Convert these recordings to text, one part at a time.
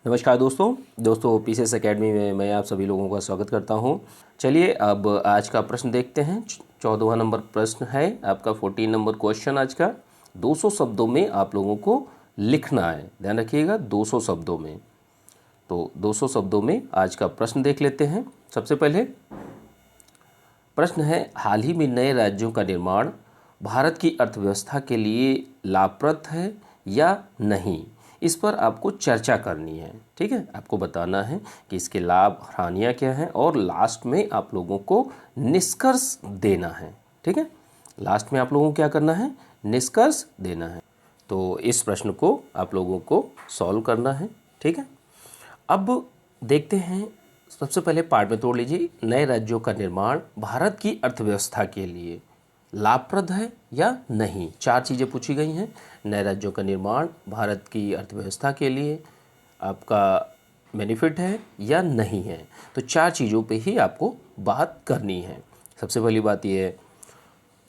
नमस्कार दोस्तों PCS academy में मैं आप सभी लोगों का स्वागत करता हूं। चलिए अब आज का प्रश्न देखते हैं। 14वां नंबर प्रश्न है आपका 14 नंबर क्वेश्चन आज का। 200 शब्दों में आप लोगों को लिखना है, ध्यान रखिएगा 200 शब्दों में। तो 200 शब्दों में आज का प्रश्न देख लेते हैं। सबसे पहले प्रश्न है, हाल ही में नए राज्यों का निर्माण भारत की अर्थव्यवस्था के लिए लाभप्रद है या नहीं। इस पर आपको चर्चा करनी है, ठीक है। आपको बताना है कि इसके लाभ हानियाँ क्या हैं और लास्ट में आप लोगों को निष्कर्ष देना है, ठीक है। लास्ट में आप लोगों को क्या करना है, निष्कर्ष देना है। तो इस प्रश्न को आप लोगों को सॉल्व करना है, ठीक है। अब देखते हैं, सबसे पहले पार्ट में तोड़ लीजिए। नए राज्यों का निर्माण भारत की अर्थव्यवस्था के लिए लाभप्रद है या नहीं। 4 चीज़ें पूछी गई हैं। नए राज्यों का निर्माण भारत की अर्थव्यवस्था के लिए आपका बेनिफिट है या नहीं है। तो 4 चीज़ों पे ही आपको बात करनी है। सबसे पहली बात ये है।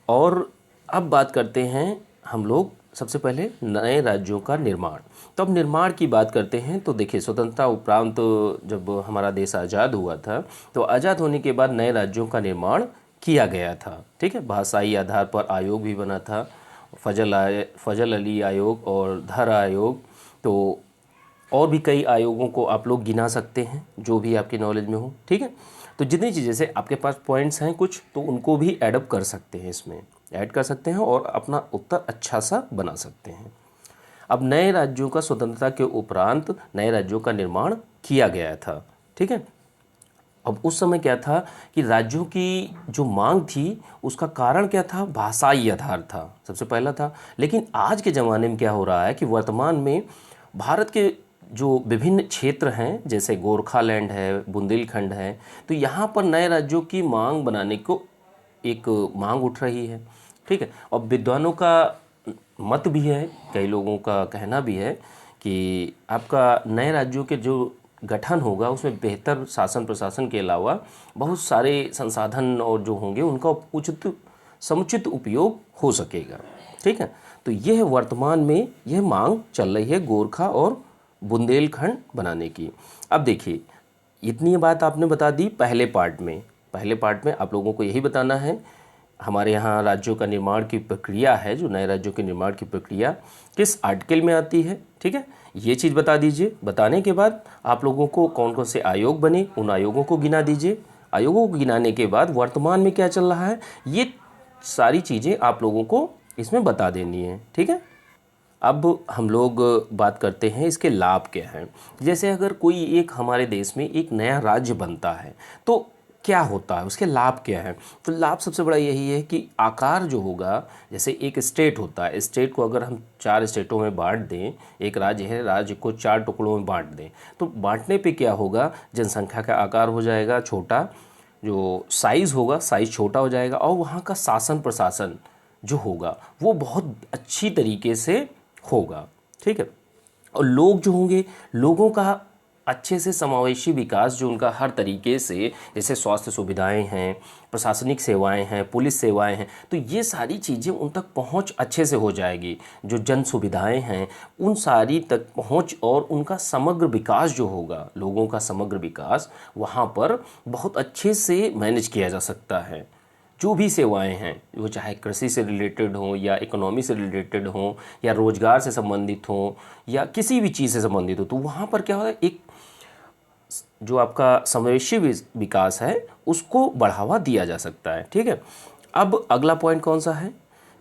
और अब बात करते हैं हम लोग सबसे पहले नए राज्यों का निर्माण। तो अब निर्माण की बात करते हैं तो देखिए, स्वतंत्रता उपरांत जब हमारा देश आज़ाद हुआ था तो आज़ाद होने के बाद नए राज्यों का निर्माण किया गया था, ठीक है। भाषाई आधार पर आयोग भी बना था, फजल अली आयोग और धर आयोग। तो और भी कई आयोगों को आप लोग गिना सकते हैं जो भी आपकी नॉलेज में हो, ठीक है। तो जितनी चीज़ें से आपके पास पॉइंट्स हैं कुछ, तो उनको भी एडअप कर सकते हैं, इसमें ऐड कर सकते हैं और अपना उत्तर अच्छा सा बना सकते हैं। अब नए राज्यों का स्वतंत्रता के उपरांत नए राज्यों का निर्माण किया गया था, ठीक है। अब उस समय क्या था कि राज्यों की जो मांग थी उसका कारण क्या था, भाषाई आधार था, सबसे पहला था। लेकिन आज के ज़माने में क्या हो रहा है कि वर्तमान में भारत के जो विभिन्न क्षेत्र हैं, जैसे गोरखालैंड है, बुंदेलखंड है, तो यहाँ पर नए राज्यों की मांग बनाने को एक मांग उठ रही है, ठीक है। और विद्वानों का मत भी है, कई लोगों का कहना भी है कि आपका नए राज्यों के जो गठन होगा उसमें बेहतर शासन प्रशासन के अलावा बहुत सारे संसाधन और जो होंगे उनका उचित समुचित उपयोग हो सकेगा, ठीक है। तो यह वर्तमान में यह मांग चल रही है गोरखा और बुंदेलखंड बनाने की। अब देखिए, इतनी बात आपने बता दी पहले पार्ट में। पहले पार्ट में आप लोगों को यही बताना है हमारे यहाँ राज्यों का निर्माण की प्रक्रिया है, जो नए राज्यों के निर्माण की प्रक्रिया किस आर्टिकल में आती है, ठीक है। ये चीज़ बता दीजिए। बताने के बाद आप लोगों को कौन कौन से आयोग बने उन आयोगों को गिना दीजिए। आयोगों को गिनाने के बाद वर्तमान में क्या चल रहा है, ये सारी चीज़ें आप लोगों को इसमें बता देनी है, ठीक है। अब हम लोग बात करते हैं इसके लाभ क्या हैं। जैसे अगर कोई एक हमारे देश में एक नया राज्य बनता है तो क्या होता है, उसके लाभ क्या है। तो लाभ सबसे बड़ा यही है कि आकार जो होगा, जैसे एक स्टेट होता है, स्टेट को अगर हम 4 स्टेटों में बांट दें, एक राज्य है, राज्य को 4 टुकड़ों में बांट दें, तो बांटने पे क्या होगा, जनसंख्या का आकार हो जाएगा छोटा, जो साइज़ होगा साइज़ छोटा हो जाएगा, और वहाँ का शासन प्रशासन जो होगा वो बहुत अच्छी तरीके से होगा, ठीक है। और लोग जो होंगे, लोगों का अच्छे से समावेशी विकास जो उनका हर तरीके से, जैसे स्वास्थ्य सुविधाएं हैं, प्रशासनिक सेवाएं हैं, पुलिस सेवाएं हैं, तो ये सारी चीज़ें उन तक पहुंच अच्छे से हो जाएगी। जो जन सुविधाएं हैं उन सारी तक पहुंच और उनका समग्र विकास जो होगा, लोगों का समग्र विकास वहाँ पर बहुत अच्छे से मैनेज किया जा सकता है। जो भी सेवाएं हैं, वो चाहे कृषि से रिलेटेड हों या इकोनॉमी से रिलेटेड हों या रोजगार से संबंधित हों या किसी भी चीज़ से संबंधित हो, तो वहाँ पर क्या होता है, एक जो आपका समावेशी विकास है उसको बढ़ावा दिया जा सकता है, ठीक है। अब अगला पॉइंट कौन सा है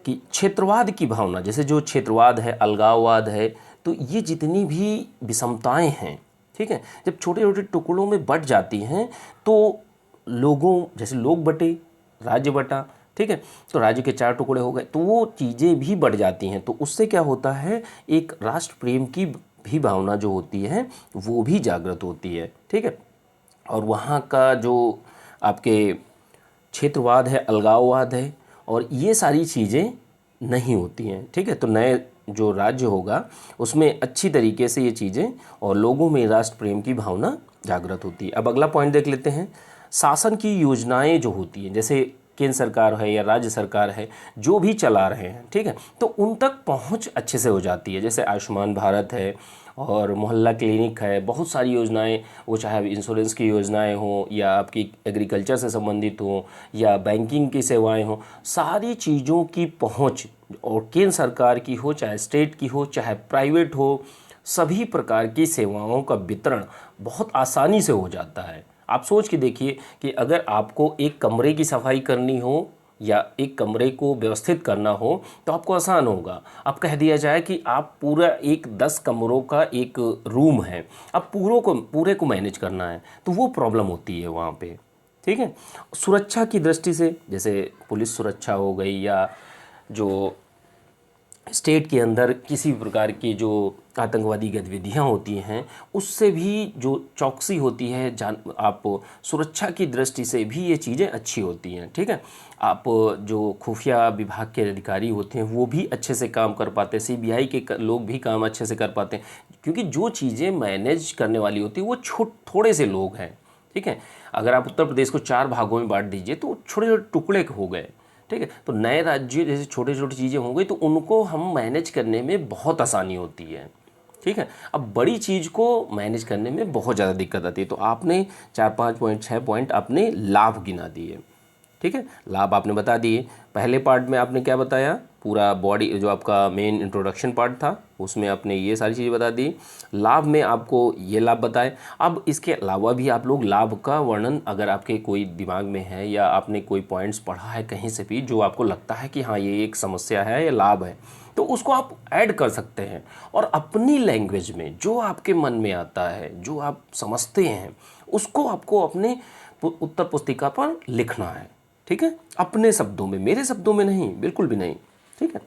कि क्षेत्रवाद की भावना, जैसे जो क्षेत्रवाद है, अलगाववाद है, तो ये जितनी भी विषमताएं हैं, ठीक है, जब छोटे छोटे टुकड़ों में बट जाती हैं तो लोगों, जैसे लोग बटे, राज्य बटा, ठीक है, तो राज्य के 4 टुकड़े हो गए, तो वो चीज़ें भी बढ़ जाती हैं। तो उससे क्या होता है, एक राष्ट्र प्रेम की भी भावना जो होती है वो भी जागृत होती है, ठीक है। और वहाँ का जो आपके क्षेत्रवाद है, अलगाववाद है, और ये सारी चीज़ें नहीं होती हैं, ठीक है। तो नए जो राज्य होगा उसमें अच्छी तरीके से ये चीज़ें और लोगों में राष्ट्र प्रेम की भावना जागृत होती है। अब अगला पॉइंट देख लेते हैं। शासन की योजनाएं जो होती हैं, जैसे केंद्र सरकार है या राज्य सरकार है, जो भी चला रहे हैं, ठीक है, तो उन तक पहुंच अच्छे से हो जाती है। जैसे आयुष्मान भारत है और मोहल्ला क्लिनिक है, बहुत सारी योजनाएं, वो चाहे इंश्योरेंस की योजनाएं हों या आपकी एग्रीकल्चर से संबंधित हों या बैंकिंग की सेवाएं हों, सारी चीज़ों की पहुंच, और केंद्र सरकार की हो चाहे स्टेट की हो चाहे प्राइवेट हो, सभी प्रकार की सेवाओं का वितरण बहुत आसानी से हो जाता है। आप सोच के देखिए कि अगर आपको एक कमरे की सफाई करनी हो या एक कमरे को व्यवस्थित करना हो तो आपको आसान होगा। अब कह दिया जाए कि आप पूरा एक 10 कमरों का एक रूम है, अब पूरे को मैनेज करना है, तो वो प्रॉब्लम होती है वहाँ पे। ठीक है। सुरक्षा की दृष्टि से जैसे पुलिस सुरक्षा हो गई या जो स्टेट के अंदर किसी भी प्रकार की जो आतंकवादी गतिविधियां होती हैं, उससे भी जो चौकसी होती है, जान आप सुरक्षा की दृष्टि से भी ये चीज़ें अच्छी होती हैं। ठीक है। आप जो खुफिया विभाग के अधिकारी होते हैं वो भी अच्छे से काम कर पाते हैं, सीबीआई के लोग भी काम अच्छे से कर पाते हैं, क्योंकि जो चीज़ें मैनेज करने वाली होती है वो थोड़े से लोग हैं। ठीक है। अगर आप उत्तर प्रदेश को 4 भागों में बांट दीजिए तो छोटे छोटे टुकड़े हो गए। ठीक है। तो नए राज्य जैसे छोटी छोटी चीज़ें हो गई तो उनको हम मैनेज करने में बहुत आसानी होती है। ठीक है। अब बड़ी चीज़ को मैनेज करने में बहुत ज़्यादा दिक्कत आती है। तो आपने 4-5 पॉइंट 6 पॉइंट आपने लाभ गिना दिए। ठीक है। लाभ आपने बता दिए। पहले पार्ट में आपने क्या बताया, पूरा बॉडी जो आपका मेन इंट्रोडक्शन पार्ट था उसमें आपने ये सारी चीज़ें बता दी। लाभ में आपको ये लाभ बताए। अब इसके अलावा भी आप लोग लाभ का वर्णन अगर आपके कोई दिमाग में है या आपने कोई पॉइंट्स पढ़ा है कहीं से भी जो आपको लगता है कि हाँ ये एक समस्या है या लाभ है, तो उसको आप ऐड कर सकते हैं और अपनी लैंग्वेज में जो आपके मन में आता है, जो आप समझते हैं, उसको आपको अपने उत्तर पुस्तिका पर लिखना है। ठीक है। अपने शब्दों में, मेरे शब्दों में नहीं, बिल्कुल भी नहीं। ठीक है।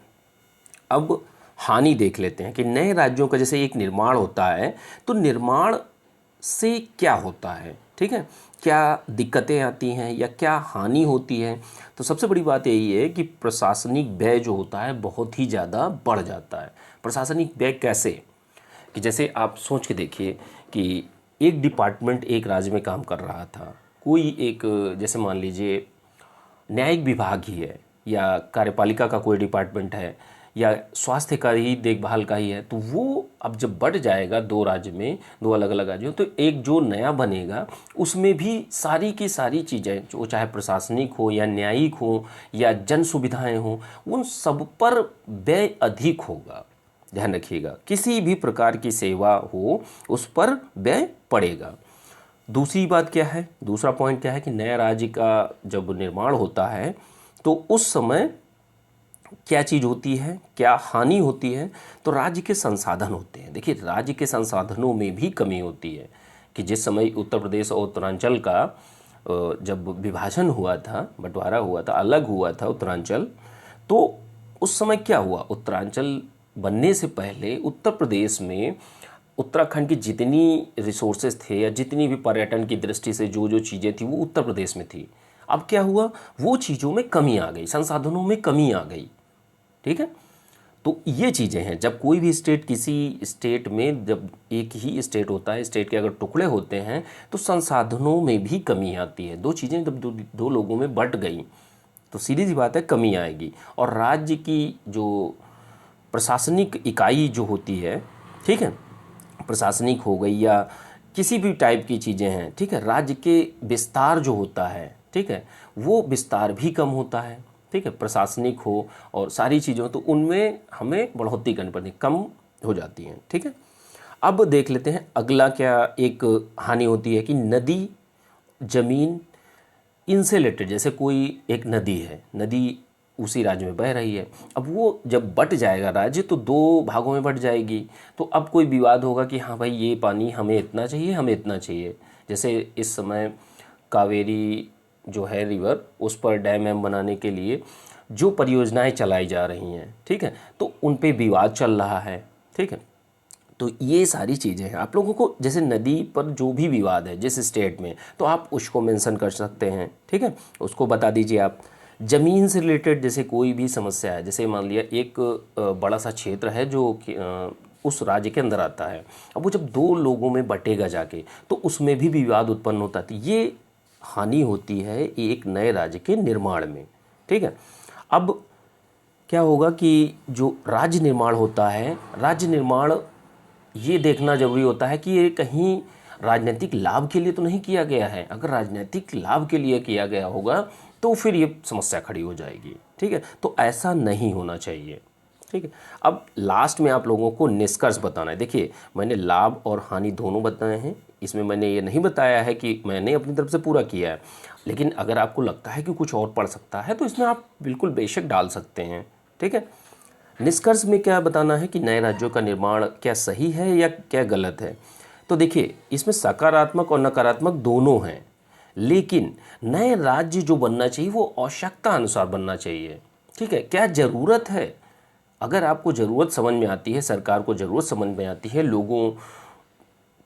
अब हानि देख लेते हैं कि नए राज्यों का जैसे एक निर्माण होता है तो निर्माण से क्या होता है। ठीक है। क्या दिक्कतें आती हैं या क्या हानि होती है। तो सबसे बड़ी बात यही है कि प्रशासनिक व्यय जो होता है बहुत ही ज़्यादा बढ़ जाता है। प्रशासनिक व्यय कैसे, कि जैसे आप सोच के देखिए कि एक डिपार्टमेंट एक राज्य में काम कर रहा था, कोई एक जैसे मान लीजिए न्यायिक विभाग ही है या कार्यपालिका का कोई डिपार्टमेंट है या स्वास्थ्य का ही देखभाल का ही है, तो वो अब जब बढ़ जाएगा 2 राज्य में, 2 अलग अलग राज्यों, तो एक जो नया बनेगा उसमें भी सारी की सारी चीज़ें जो चाहे प्रशासनिक हो या न्यायिक हो या जन सुविधाएं हो, उन सब पर व्यय अधिक होगा। ध्यान रखिएगा, किसी भी प्रकार की सेवा हो उस पर व्यय पड़ेगा। दूसरी बात क्या है, दूसरा पॉइंट क्या है कि नया राज्य का जब निर्माण होता है तो उस समय क्या चीज़ होती है, क्या हानि होती है, तो राज्य के संसाधन होते हैं। देखिए राज्य के संसाधनों में भी कमी होती है कि जिस समय उत्तर प्रदेश और उत्तरांचल का जब विभाजन हुआ था, बंटवारा हुआ था, अलग हुआ था उत्तरांचल, तो उस समय क्या हुआ, उत्तरांचल बनने से पहले उत्तर प्रदेश में उत्तराखंड की जितनी रिसोर्सेज थे या जितनी भी पर्यटन की दृष्टि से जो जो चीज़ें थी वो उत्तर प्रदेश में थी। अब क्या हुआ, वो चीज़ों में कमी आ गई, संसाधनों में कमी आ गई। ठीक है। तो ये चीज़ें हैं, जब कोई भी स्टेट, किसी स्टेट में जब एक ही स्टेट होता है, स्टेट के अगर टुकड़े होते हैं तो संसाधनों में भी कमी आती है। दो चीज़ें जब दो लोगों में बट गई तो सीधी सी बात है कमी आएगी। और राज्य की जो प्रशासनिक इकाई जो होती है, ठीक है, प्रशासनिक हो गई या किसी भी टाइप की चीज़ें हैं, ठीक है, राज्य के विस्तार जो होता है, ठीक है, वो विस्तार भी कम होता है। ठीक है। प्रशासनिक हो और सारी चीज़ों, तो उनमें हमें बढ़ोतरी करनी पड़ती, कम हो जाती हैं। ठीक है। अब देख लेते हैं अगला क्या एक हानि होती है कि नदी जमीन इनसे रिलेटेड, जैसे कोई एक नदी है, नदी उसी राज्य में बह रही है, अब वो जब बट जाएगा राज्य तो 2 भागों में बट जाएगी, तो अब कोई विवाद होगा कि हाँ भाई ये पानी हमें इतना चाहिए, हमें इतना चाहिए। जैसे इस समय कावेरी जो है रिवर, उस पर डैम वैम बनाने के लिए जो परियोजनाएं चलाई जा रही हैं, ठीक है, तो उन पे विवाद चल रहा है। ठीक है। तो ये सारी चीज़ें हैं, आप लोगों को जैसे नदी पर जो भी विवाद है जिस स्टेट में, तो आप उसको मेंशन कर सकते हैं। ठीक है। उसको बता दीजिए आप। ज़मीन से रिलेटेड जैसे कोई भी समस्या है, जैसे मान लिया एक बड़ा सा क्षेत्र है जो उस राज्य के अंदर आता है, अब वो जब 2 लोगों में बटेगा जाके तो उसमें भी विवाद उत्पन्न होता है। ये हानि होती है एक नए राज्य के निर्माण में। ठीक है। अब क्या होगा कि जो राज्य निर्माण होता है, राज्य निर्माण ये देखना ज़रूरी होता है कि ये कहीं राजनीतिक लाभ के लिए तो नहीं किया गया है। अगर राजनीतिक लाभ के लिए किया गया होगा तो फिर ये समस्या खड़ी हो जाएगी। ठीक है, तो ऐसा नहीं होना चाहिए। ठीक है, अब लास्ट में आप लोगों को निष्कर्ष बताना है। देखिए, मैंने लाभ और हानि दोनों बताए हैं। इसमें मैंने ये नहीं बताया है कि मैंने अपनी तरफ से पूरा किया है, लेकिन अगर आपको लगता है कि कुछ और पढ़ सकता है तो इसमें आप बिल्कुल बेशक डाल सकते हैं। ठीक है, निष्कर्ष में क्या बताना है कि नए राज्यों का निर्माण क्या सही है या क्या गलत है। तो देखिए, इसमें सकारात्मक और नकारात्मक दोनों हैं, लेकिन नए राज्य जो बनना चाहिए वो आवश्यकता अनुसार बनना चाहिए। ठीक है, क्या ज़रूरत है, अगर आपको ज़रूरत समझ में आती है, सरकार को ज़रूरत समझ में आती है, लोगों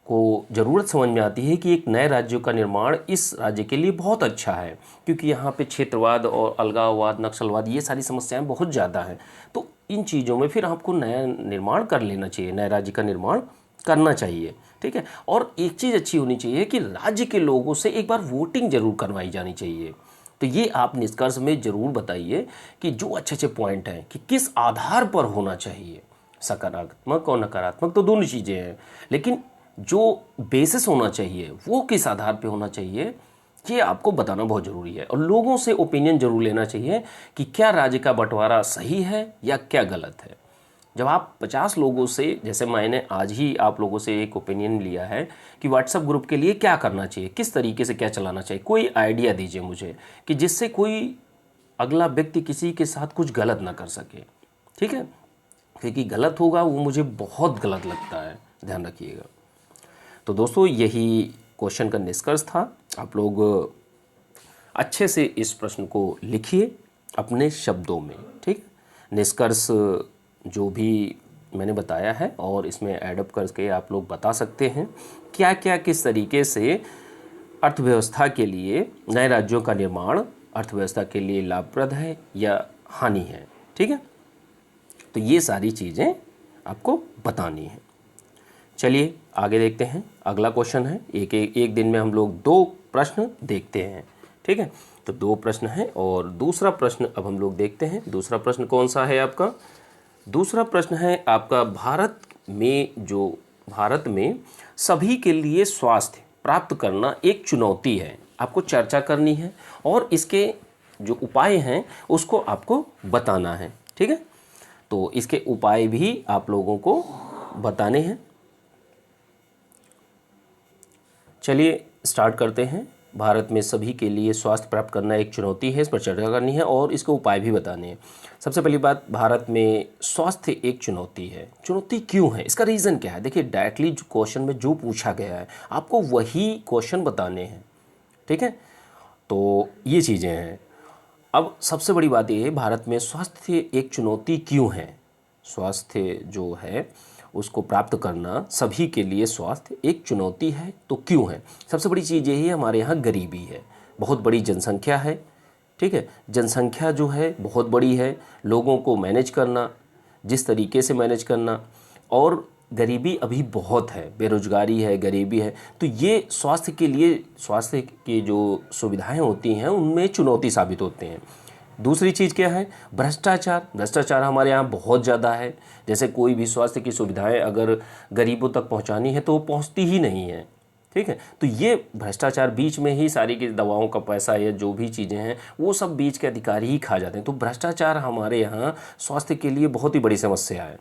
को ज़रूरत समझ में आती है कि एक नए राज्यों का निर्माण इस राज्य के लिए बहुत अच्छा है, क्योंकि यहाँ पे क्षेत्रवाद और अलगाववाद, नक्सलवाद, ये सारी समस्याएं बहुत ज़्यादा हैं, तो इन चीज़ों में फिर आपको नया निर्माण कर लेना चाहिए, नए राज्य का निर्माण करना चाहिए। ठीक है, और एक चीज़ अच्छी होनी चाहिए कि राज्य के लोगों से एक बार वोटिंग ज़रूर करवाई जानी चाहिए। तो ये आप निष्कर्ष में ज़रूर बताइए कि जो अच्छे अच्छे पॉइंट हैं कि किस आधार पर होना चाहिए। सकारात्मक और नकारात्मक तो दोनों चीज़ें हैं, लेकिन जो बेसिस होना चाहिए वो किस आधार पे होना चाहिए, ये आपको बताना बहुत ज़रूरी है। और लोगों से ओपिनियन ज़रूर लेना चाहिए कि क्या राज्य का बंटवारा सही है या क्या गलत है। जब आप 50 लोगों से, जैसे मैंने आज ही आप लोगों से एक ओपिनियन लिया है कि व्हाट्सएप ग्रुप के लिए क्या करना चाहिए, किस तरीके से क्या चलाना चाहिए, कोई आइडिया दीजिए मुझे कि जिससे कोई अगला व्यक्ति किसी के साथ कुछ गलत ना कर सके। ठीक है, क्योंकि गलत होगा वो मुझे बहुत गलत लगता है, ध्यान रखिएगा। तो दोस्तों, यही क्वेश्चन का निष्कर्ष था। आप लोग अच्छे से इस प्रश्न को लिखिए अपने शब्दों में। ठीक, निष्कर्ष जो भी मैंने बताया है और इसमें एडअप करके आप लोग बता सकते हैं क्या क्या किस तरीके से अर्थव्यवस्था के लिए नए राज्यों का निर्माण अर्थव्यवस्था के लिए लाभप्रद है या हानि है। ठीक है, तो ये सारी चीज़ें आपको बतानी है। चलिए आगे देखते हैं। अगला क्वेश्चन है, एक दिन में हम लोग 2 प्रश्न देखते हैं। ठीक है, तो 2 प्रश्न हैं और दूसरा प्रश्न अब हम लोग देखते हैं। दूसरा प्रश्न कौन सा है आपका? दूसरा प्रश्न है आपका, भारत में सभी के लिए स्वास्थ्य प्राप्त करना एक चुनौती है। आपको चर्चा करनी है और इसके जो उपाय हैं उसको आपको बताना है। ठीक है, तो इसके उपाय भी आप लोगों को बताने हैं। चलिए स्टार्ट करते हैं। भारत में सभी के लिए स्वास्थ्य प्राप्त करना एक चुनौती है, इस पर चर्चा करनी है और इसके उपाय भी बताने हैं। सबसे पहली बात, भारत में स्वास्थ्य एक चुनौती है। चुनौती क्यों है, इसका रीज़न क्या है? देखिए, डायरेक्टली क्वेश्चन में जो पूछा गया है आपको वही क्वेश्चन बताने हैं। ठीक है, तो ये चीज़ें हैं। अब सबसे बड़ी बात ये है, भारत में स्वास्थ्य एक चुनौती क्यों है? स्वास्थ्य जो है उसको प्राप्त करना सभी के लिए स्वास्थ्य एक चुनौती है, तो क्यों है? सबसे बड़ी चीज़ यही है, हमारे यहाँ गरीबी है, बहुत बड़ी जनसंख्या है। ठीक है, जनसंख्या जो है बहुत बड़ी है, लोगों को मैनेज करना, जिस तरीके से मैनेज करना, और गरीबी अभी बहुत है, बेरोजगारी है, गरीबी है, तो ये स्वास्थ्य के लिए, स्वास्थ्य की जो सुविधाएं होती हैं उनमें चुनौती साबित होते हैं। दूसरी चीज़ क्या है? भ्रष्टाचार। भ्रष्टाचार हमारे यहाँ बहुत ज़्यादा है। जैसे कोई भी स्वास्थ्य की सुविधाएं अगर गरीबों तक पहुँचानी है तो वो पहुँचती ही नहीं है। ठीक है, तो ये भ्रष्टाचार, बीच में ही सारी की दवाओं का पैसा या जो भी चीज़ें हैं वो सब बीच के अधिकारी ही खा जाते हैं। तो भ्रष्टाचार हमारे यहाँ स्वास्थ्य के लिए बहुत ही बड़ी समस्या है।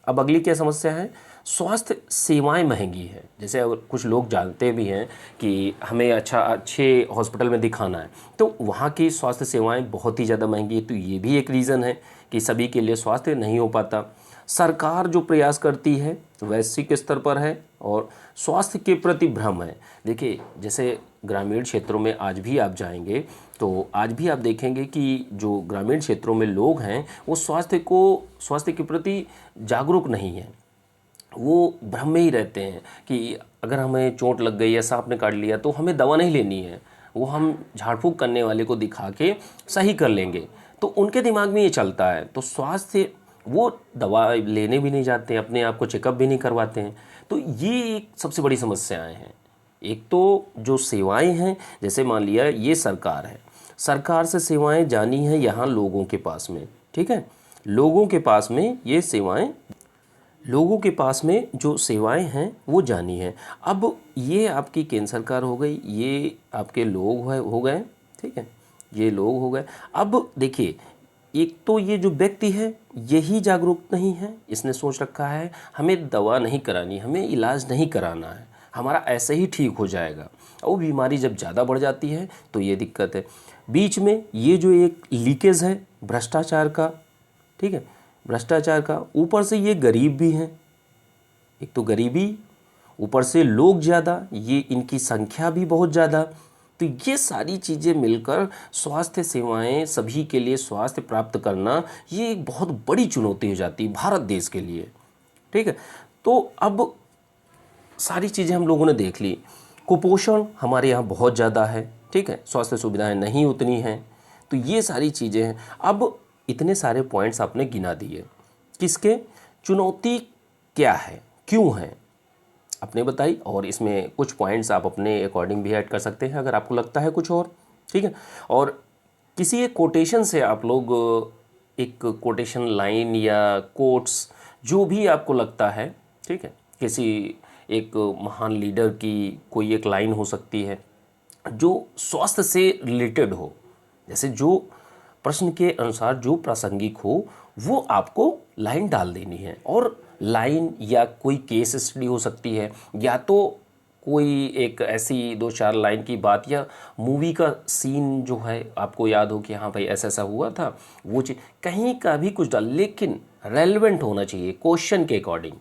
अब अगली क्या समस्या है? स्वास्थ्य सेवाएं महंगी है। जैसे अगर कुछ लोग जानते भी हैं कि हमें अच्छे हॉस्पिटल में दिखाना है तो वहाँ की स्वास्थ्य सेवाएं बहुत ही ज़्यादा महंगी है, तो ये भी एक रीज़न है कि सभी के लिए स्वास्थ्य नहीं हो पाता। सरकार जो प्रयास करती है वैश्विक स्तर पर है और स्वास्थ्य के प्रति भ्रम है। देखिए, जैसे ग्रामीण क्षेत्रों में आज भी आप जाएंगे तो आज भी आप देखेंगे कि जो ग्रामीण क्षेत्रों में लोग हैं वो स्वास्थ्य के प्रति जागरूक नहीं है। वो भ्रम में ही रहते हैं कि अगर हमें चोट लग गई या सांप ने काट लिया तो हमें दवा नहीं लेनी है, वो हम झाड़ फूँक करने वाले को दिखा के सही कर लेंगे। तो उनके दिमाग में ये चलता है, तो स्वास्थ्य वो दवा लेने भी नहीं जाते हैं, अपने आप को चेकअप भी नहीं करवाते हैं। तो ये एक सबसे बड़ी समस्याएं हैं। एक तो जो सेवाएं हैं, जैसे मान लिया ये सरकार है, सरकार से सेवाएं जानी है यहाँ लोगों के पास में। ठीक है, लोगों के पास में ये सेवाएं लोगों के पास में जो सेवाएं हैं वो जानी है। अब ये आपकी केंद्र सरकार हो गई, ये आपके लोग हो गए, ठीक है, ये लोग हो गए। अब देखिए, एक तो ये जो व्यक्ति है यही जागरूक नहीं है, इसने सोच रखा है हमें दवा नहीं करानी, हमें इलाज नहीं कराना है, हमारा ऐसे ही ठीक हो जाएगा। और वो बीमारी जब ज़्यादा बढ़ जाती है तो ये दिक्कत है। बीच में ये जो एक लीकेज है भ्रष्टाचार का, ठीक है, भ्रष्टाचार का, ऊपर से ये गरीब भी हैं, एक तो गरीबी, ऊपर से लोग ज़्यादा, ये इनकी संख्या भी बहुत ज़्यादा, तो ये सारी चीज़ें मिलकर स्वास्थ्य सेवाएं सभी के लिए स्वास्थ्य प्राप्त करना ये एक बहुत बड़ी चुनौती हो जाती है भारत देश के लिए, ठीक है। तो अब सारी चीज़ें हम लोगों ने देख ली। कुपोषण हमारे यहाँ बहुत ज़्यादा है, ठीक है, स्वास्थ्य सुविधाएं नहीं उतनी हैं, तो ये सारी चीज़ें हैं। अब इतने सारे पॉइंट्स आपने गिना दिए, किसके, चुनौती क्या है, क्यों है, आपने बताई, और इसमें कुछ पॉइंट्स आप अपने अकॉर्डिंग भी ऐड कर सकते हैं अगर आपको लगता है कुछ और, ठीक है। और किसी एक कोटेशन से आप लोग एक कोटेशन लाइन या कोट्स जो भी आपको लगता है, ठीक है, किसी एक महान लीडर की कोई एक लाइन हो सकती है जो स्वास्थ्य से रिलेटेड हो, जैसे जो प्रश्न के अनुसार जो प्रासंगिक हो वो आपको लाइन डाल देनी है। और लाइन या कोई केस स्टडी हो सकती है, या तो कोई एक ऐसी दो चार लाइन की बात, या मूवी का सीन जो है आपको याद हो कि हाँ भाई ऐसा ऐसा हुआ था, वो चीज़ कहीं का भी कुछ डाल, लेकिन रेलेवेंट होना चाहिए क्वेश्चन के अकॉर्डिंग,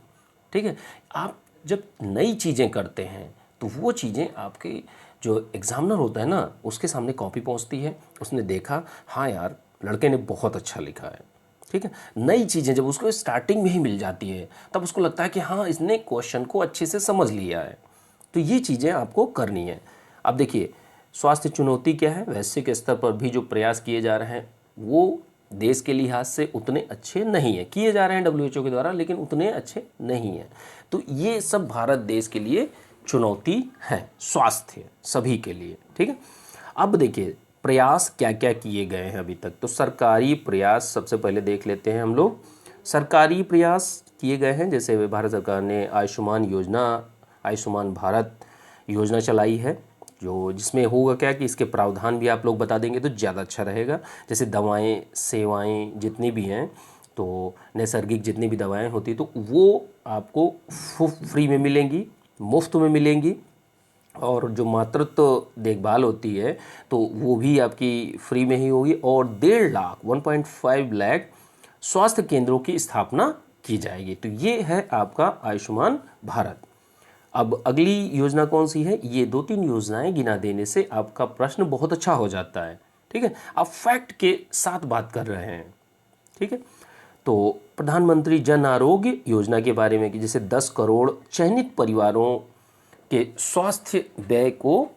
ठीक है। आप जब नई चीज़ें करते हैं तो वो चीज़ें आपके जो एग्जामिनर होता है ना उसके सामने कॉपी पहुंचती है, उसने देखा हाँ यार लड़के ने बहुत अच्छा लिखा है, ठीक है। नई चीज़ें जब उसको स्टार्टिंग में ही मिल जाती है तब उसको लगता है कि हाँ इसने क्वेश्चन को अच्छे से समझ लिया है, तो ये चीज़ें आपको करनी है। अब देखिए, स्वास्थ्य चुनौती क्या है, वैश्विक स्तर पर भी जो प्रयास किए जा रहे हैं वो देश के लिहाज से उतने अच्छे नहीं हैं, किए जा रहे हैं WHO के द्वारा, लेकिन उतने अच्छे नहीं हैं। तो ये सब भारत देश के लिए चुनौती है, स्वास्थ्य सभी के लिए, ठीक है। अब देखिए प्रयास क्या क्या किए गए हैं अभी तक, तो सरकारी प्रयास सबसे पहले देख लेते हैं हम लोग। सरकारी प्रयास किए गए हैं, जैसे भारत सरकार ने आयुष्मान योजना, आयुष्मान भारत योजना चलाई है, जो जिसमें होगा क्या कि इसके प्रावधान भी आप लोग बता देंगे तो ज़्यादा अच्छा रहेगा। जैसे दवाएं सेवाएं जितनी भी हैं, तो नैसर्गिक जितनी भी दवाएं होती तो वो आपको फ्री में मिलेंगी, मुफ्त में मिलेंगी, और जो मातृत्व देखभाल होती है तो वो भी आपकी फ्री में ही होगी, और 1.5 लाख स्वास्थ्य केंद्रों की स्थापना की जाएगी। तो ये है आपका आयुष्मान भारत। अब अगली योजना कौन सी है, ये 2-3 योजनाएं गिना देने से आपका प्रश्न बहुत अच्छा हो जाता है, ठीक है। आप फैक्ट के साथ बात कर रहे हैं, ठीक है। तो प्रधानमंत्री जन आरोग्य योजना के बारे में कि जैसे 10 करोड़ चयनित परिवारों के स्वास्थ्य व्यय को,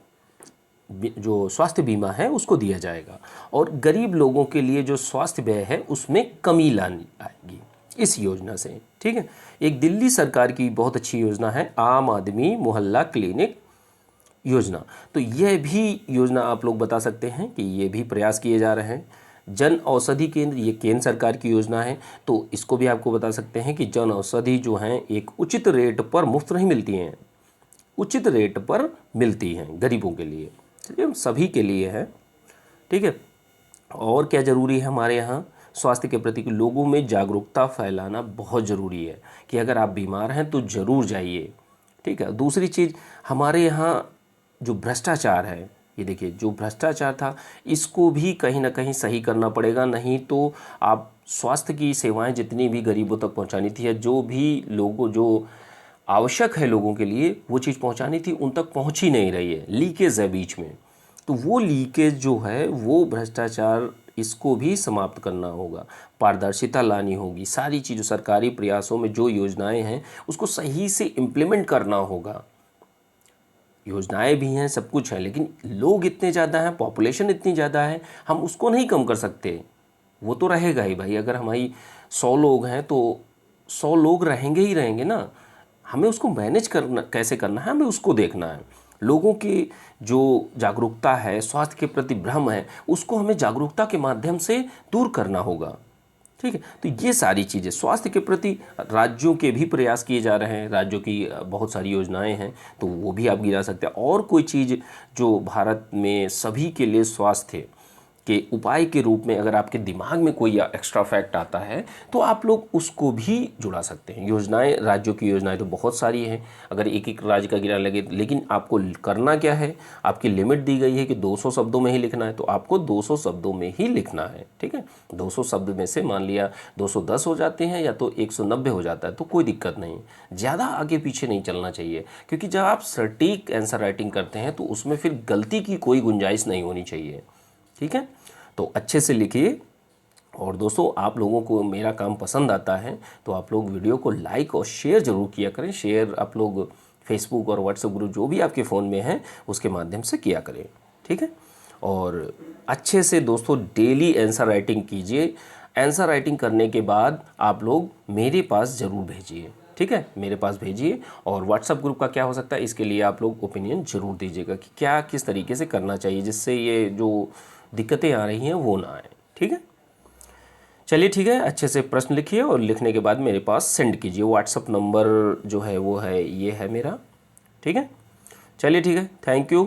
जो स्वास्थ्य बीमा है उसको दिया जाएगा, और गरीब लोगों के लिए जो स्वास्थ्य व्यय है उसमें कमी लानी आएगी इस योजना से, ठीक है। एक दिल्ली सरकार की बहुत अच्छी योजना है आम आदमी मोहल्ला क्लिनिक योजना, तो यह भी योजना आप लोग बता सकते हैं कि ये भी प्रयास किए जा रहे हैं। जन औषधि केंद्र, ये केंद्र सरकार की योजना है, तो इसको भी आपको बता सकते हैं कि जन औषधि जो हैं एक उचित रेट पर मुफ्त नहीं मिलती हैं, उचित रेट पर मिलती हैं गरीबों के लिए, चलिए सभी के लिए है, ठीक है। और क्या ज़रूरी है हमारे यहाँ स्वास्थ्य के प्रति लोगों में जागरूकता फैलाना बहुत ज़रूरी है कि अगर आप बीमार हैं तो ज़रूर जाइए, ठीक है। दूसरी चीज़, हमारे यहाँ जो भ्रष्टाचार है, ये देखिए जो भ्रष्टाचार था इसको भी कहीं ना कहीं सही करना पड़ेगा, नहीं तो आप स्वास्थ्य की सेवाएं जितनी भी गरीबों तक पहुंचानी थी, या जो भी लोगों जो आवश्यक है लोगों के लिए वो चीज़ पहुंचानी थी उन तक पहुंच ही नहीं रही है, लीकेज है बीच में। तो वो लीकेज जो है वो भ्रष्टाचार, इसको भी समाप्त करना होगा, पारदर्शिता लानी होगी, सारी चीज़ों सरकारी प्रयासों में जो योजनाएं हैं उसको सही से इम्प्लीमेंट करना होगा। योजनाएं भी हैं, सब कुछ है, लेकिन लोग इतने ज़्यादा हैं, पॉपुलेशन इतनी ज़्यादा है, हम उसको नहीं कम कर सकते। वो तो रहेगा ही भाई, अगर हमारी 100 लोग हैं तो 100 लोग रहेंगे ही रहेंगे ना, हमें उसको मैनेज करना कैसे करना है, हमें उसको देखना है। लोगों की जो जागरूकता है, स्वास्थ्य के प्रति भ्रम है, उसको हमें जागरूकता के माध्यम से दूर करना होगा, ठीक है। तो ये सारी चीज़ें स्वास्थ्य के प्रति राज्यों के भी प्रयास किए जा रहे हैं, राज्यों की बहुत सारी योजनाएं हैं, तो वो भी आप गिरा सकते हैं। और कोई चीज़ जो भारत में सभी के लिए स्वास्थ्य के उपाय के रूप में अगर आपके दिमाग में कोई एक्स्ट्रा फैक्ट आता है तो आप लोग उसको भी जुड़ा सकते हैं। योजनाएं, राज्यों की योजनाएं तो बहुत सारी हैं, अगर एक एक राज्य का गिरा लगे, लेकिन आपको करना क्या है, आपकी लिमिट दी गई है कि 200 शब्दों में ही लिखना है, तो आपको 200 शब्दों में ही लिखना है। ठीक है, 200 शब्द में से मान लिया 210 हो जाते हैं या तो 190 हो जाता है तो कोई दिक्कत नहीं, ज़्यादा आगे पीछे नहीं चलना चाहिए, क्योंकि जब आप सटीक आंसर राइटिंग करते हैं तो उसमें फिर गलती की कोई गुंजाइश नहीं होनी चाहिए। ठीक है, तो अच्छे से लिखिए। और दोस्तों, आप लोगों को मेरा काम पसंद आता है तो आप लोग वीडियो को लाइक और शेयर ज़रूर किया करें। शेयर आप लोग फेसबुक और व्हाट्सएप ग्रुप जो भी आपके फ़ोन में है उसके माध्यम से किया करें। ठीक है, और अच्छे से दोस्तों डेली आंसर राइटिंग कीजिए। आंसर राइटिंग करने के बाद आप लोग मेरे पास ज़रूर भेजिए। ठीक है, मेरे पास भेजिए। और व्हाट्सएप ग्रुप का क्या हो सकता है, इसके लिए आप लोग ओपिनियन ज़रूर दीजिएगा कि क्या किस तरीके से करना चाहिए, जिससे ये जो दिक्कतें आ रही हैं वो ना आए। ठीक है, चलिए ठीक है, अच्छे से प्रश्न लिखिए और लिखने के बाद मेरे पास सेंड कीजिए। व्हाट्सएप नंबर जो है वो है, ये है मेरा। ठीक है, चलिए ठीक है, थैंक यू।